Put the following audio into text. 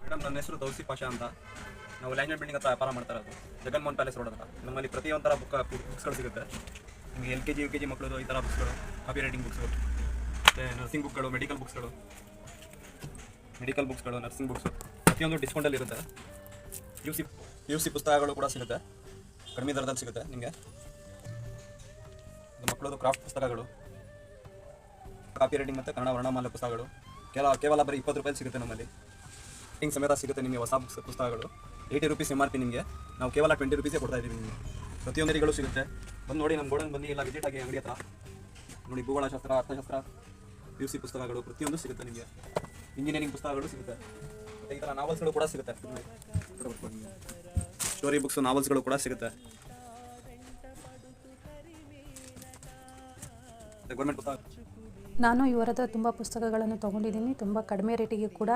Madam, ನನ್ನ ಹೆಸರು ತೌಸಿ ಪಾಷಾ ಅಂತ. ನಾವು ಲ್ಯಾಂಗ್ವೇಜ್ ಬಿಲ್ಡಿಂಗ್ ಹತ್ರ ವ್ಯಾಪಾರ ಮಾಡ್ತಾ ಇರೋದು, ಜಗನ್ಮೋಹನ್ ಪ್ಯಾಲೇಸ್ ರೋಡ್ ಹತ್ರ. ನಮ್ಮಲ್ಲಿ ಪ್ರತಿಯೊಂದು ಥರ ಬುಕ್ಸ್ಗಳು ಸಿಗುತ್ತೆ. ನಿಮಗೆ LKG UKG ಮಕ್ಕಳದು ಈ ಥರ ಬುಕ್ಸ್ಗಳು, ಕಾಪಿ ರೈಟಿಂಗ್ ಬುಕ್ಸ್ಗಳು, ಮತ್ತು ನರ್ಸಿಂಗ್ ಬುಕ್ಗಳು, ಮೆಡಿಕಲ್ ಬುಕ್ಸ್ಗಳು, ನರ್ಸಿಂಗ್ ಬುಕ್ಸು ಪ್ರತಿಯೊಂದು ಡಿಸ್ಕೌಂಟಲ್ಲಿ ಇರುತ್ತೆ. UC ಪುಸ್ತಕಗಳು ಕೂಡ ಸಿಗುತ್ತೆ, ಕಡಿಮೆ ದರದಲ್ಲಿ ಸಿಗುತ್ತೆ ನಿಮಗೆ. ಮಕ್ಕಳದು ಕ್ರಾಫ್ಟ್ ಪುಸ್ತಕಗಳು, ಕಾಪಿ ರೈಟಿಂಗ್ ಮತ್ತು ಕನ್ನಡ ವರ್ಣಮಾಲೆ ಪುಸ್ತಕಗಳು ಕೇವಲ ಬರೀ 20 ರೂಪಾಯಿ ಸಿಗುತ್ತೆ. ನಮ್ಮಲ್ಲಿ ರೈಟಿಂಗ್ ಸಮೇತ ಸಿಗುತ್ತೆ ನಿಮಗೆ. ಹೊಸ ಪುಸ್ತಕಗಳು 80 ರೂಪೀಸ್ MRP. ನಿಮಗೆ ನಾವು ಕೇವಲ 20 ರೂಪೀಸೇ ಕೊಡ್ತಾ ಇದ್ದೀವಿ ನಿಮಗೆ. ಪ್ರತಿಯೊಂದು ರೀತಿಗಳು ಸಿಗುತ್ತೆ. ಬಂದು ನೋಡಿ, ನಮ್ಮ ಗೋಡನ್ ಬನ್ನಿ, ಇಲ್ಲ ವಿಸಿಟ್ ಆಗಿ ಅಂಗಡಿ ಹತ್ರ ನೋಡಿ. ಭೂಗೋಳಶಾಸ್ತ್ರ, ಅರ್ಥಶಾಸ್ತ್ರ, UC ಪುಸ್ತಕಗಳು ಪ್ರತಿಯೊಂದು ಸಿಗುತ್ತೆ ನಿಮಗೆ. ಇಂಜಿನಿಯರಿಂಗ್ ಪುಸ್ತಕಗಳು ಸಿಗುತ್ತೆ. ಮತ್ತು ಈ ಥರ ನಾವೆಲ್ಸ್ಗಳು ಕೂಡ ಸಿಗುತ್ತೆ. ಸ್ಟೋರಿ ಬುಕ್ಸ್, ನಾವೆಲ್ಸ್ಗಳು ಕೂಡ ಸಿಗುತ್ತೆ. ಗೌರ್ಮೆಂಟ್ ಪುಸ್ತಕ. ನಾನು ಇವರದ ತುಂಬ ಪುಸ್ತಕಗಳನ್ನು ತೊಗೊಂಡಿದ್ದೀನಿ, ತುಂಬ ಕಡಿಮೆ ರೇಟಿಗೆ ಕೂಡ.